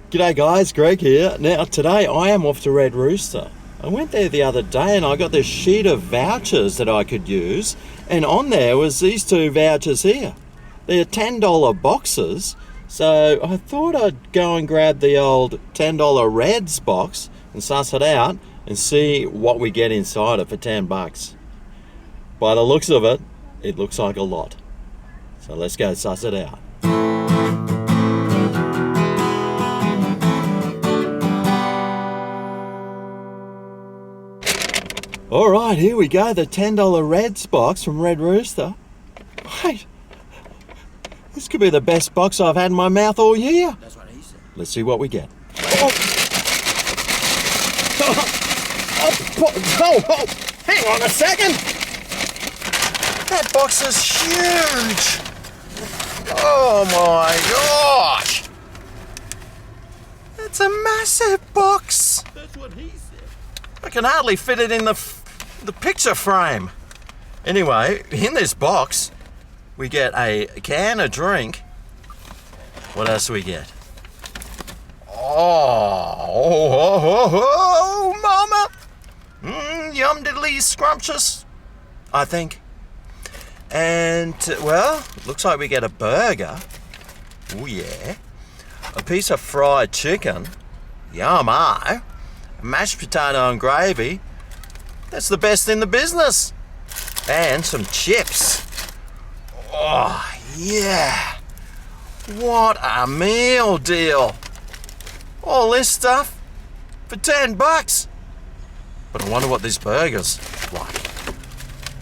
G'day guys, Greg here. Now today I am off to Red Rooster. I went there the other day and I got this sheet of vouchers that I could use, and on there was these two vouchers here. They're $10 boxes, so I thought I'd go and grab the old $10 Reds box and suss it out and see what we get inside it for $10. By the looks of it, it looks like a lot. So let's go suss it out. Alright, here we go, the $10 Reds box from Red Rooster. Wait, this could be the best box I've had in my mouth all year. That's what he said. Let's see what we get. Oh, hang on a second. That box is huge. Oh my gosh. It's a massive box. That's what he said. I can hardly fit it in the picture frame. Anyway, in this box, we get a can of drink. What else do we get? Oh, mama. Yum diddly scrumptious, I think. And, well, looks like we get a burger. Oh, yeah. A piece of fried chicken. Yum-o. Mashed potato and gravy. That's the best in the business. And some chips. Oh, yeah. What a meal deal. All this stuff for $10. But I wonder what this burger's like.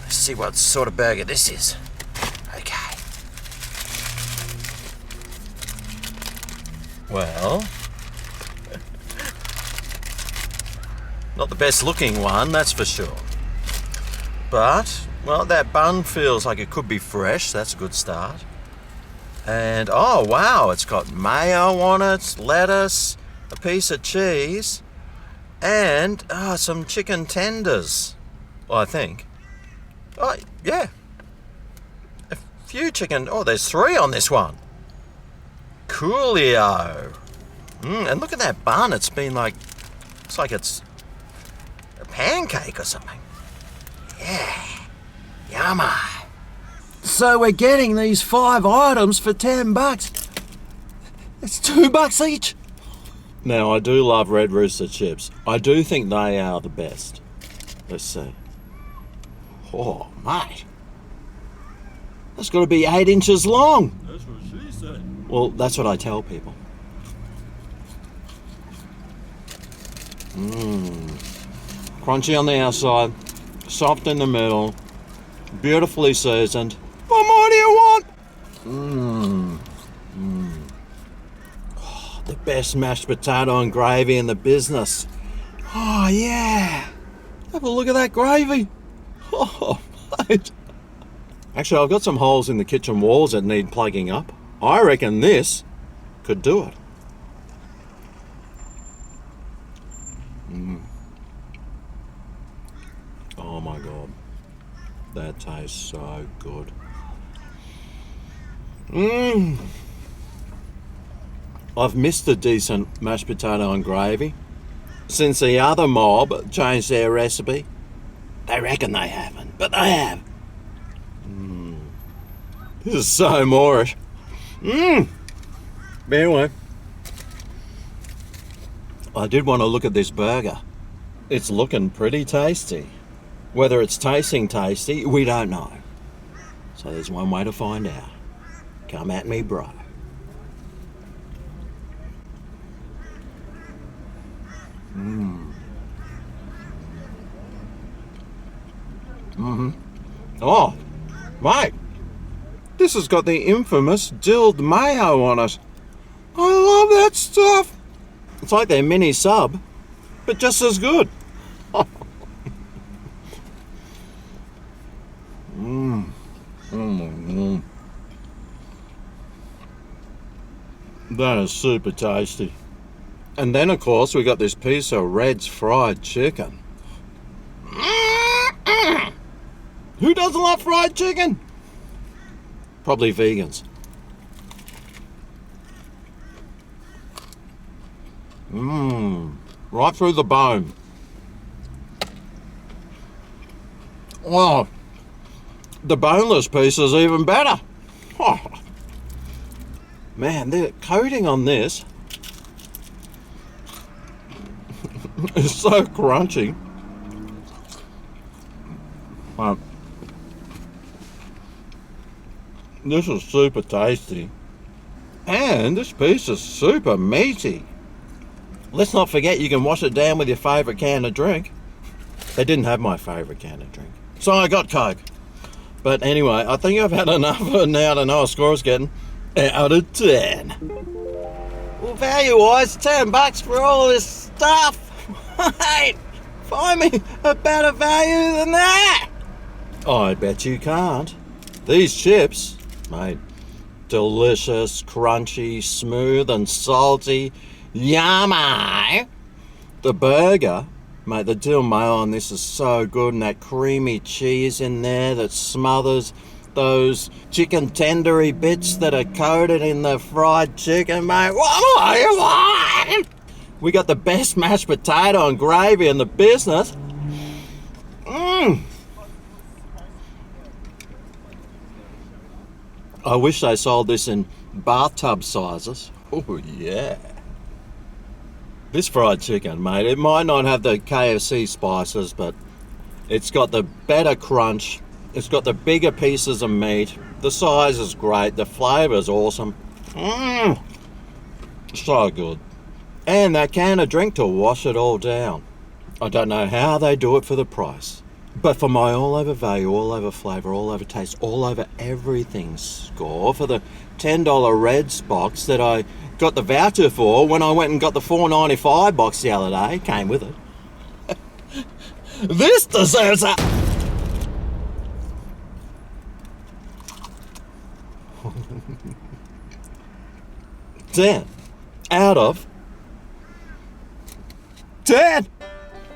Let's see what sort of burger this is. Okay. Well, not the best looking one, that's for sure. But, well, that bun feels like it could be fresh. That's a good start. And, oh, wow, it's got mayo on it, lettuce, a piece of cheese, and some chicken tenders, I think. Oh, yeah. A few chicken. Oh, there's 3 on this one. Coolio. And look at that bun. It's been like, looks like it's a pancake or something. Yeah. Yummy. So we're getting these 5 items for $10. It's $2 each. Now, I do love Red Rooster chips. I do think they are the best. Let's see. Oh, mate. That's got to be 8 inches long. That's what she said. Well, that's what I tell people. Crunchy on the outside, soft in the middle, beautifully seasoned. What more do you want? Oh, the best mashed potato and gravy in the business. Oh, yeah. Have a look at that gravy. Oh, mate. Actually, I've got some holes in the kitchen walls that need plugging up. I reckon this could do it. Oh my God. That tastes so good. I've missed a decent mashed potato and gravy since the other mob changed their recipe. They reckon they haven't, but they have. This is so Moorish. But anyway, I did want to look at this burger. It's looking pretty tasty. Whether it's tasting tasty, we don't know. So there's one way to find out. Come at me, bro. Oh, mate. This has got the infamous dilled mayo on it. I love that stuff. It's like their mini sub, but just as good. That is super tasty. And then, of course, we got this piece of Red's fried chicken. Who doesn't love fried chicken? Probably vegans. Right through the bone. Oh, the boneless piece is even better. Oh. Man, the coating on this is so crunchy. This is super tasty. And this piece is super meaty. Let's not forget you can wash it down with your favourite can of drink. They didn't have my favourite can of drink, so I got Coke. But anyway, I think I've had enough now to know a score is getting out of 10. Well, value-wise, $10 for all this stuff. Hey, find me a better value than that. I bet you can't. These chips, mate, delicious, crunchy, smooth and salty. Yummy! The burger, mate, the dill mayo on this is so good, and that creamy cheese in there that smothers those chicken tendery bits that are coated in the fried chicken, mate. What more you want? We got the best mashed potato and gravy in the business. I wish they sold this in bathtub sizes. Oh yeah. This fried chicken, mate, it might not have the KFC spices, but it's got the better crunch. It's got the bigger pieces of meat. The size is great. The flavour is awesome. So good. And that can of drink to wash it all down. I don't know how they do it for the price. But for my all over value, all over flavour, all over taste, all over everything score for the $10 Reds box that I got the voucher for when I went and got the $4.95 box the other day, came with it. This deserves a... 10 out of 10.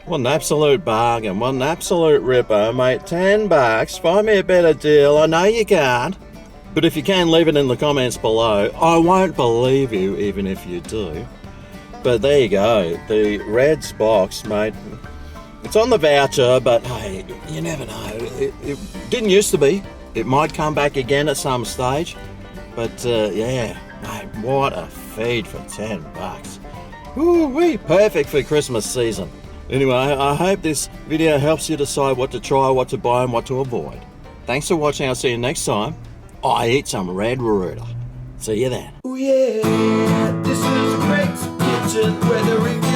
What an absolute bargain. What an absolute ripper, mate. $10. Find me a better deal. I know you can't. But if you can, leave it in the comments below. I won't believe you, even if you do. But there you go. The Reds box, mate. It's on the voucher, but hey, you never know. It didn't used to be. It might come back again at some stage. But yeah, mate, what a feed for $10. Woo-wee, perfect for Christmas season. Anyway, I hope this video helps you decide what to try, what to buy, and what to avoid. Thanks for watching. I'll see you next time. I eat some Red Rooster. See you then. Oh yeah, this is a great kitchen, whether it's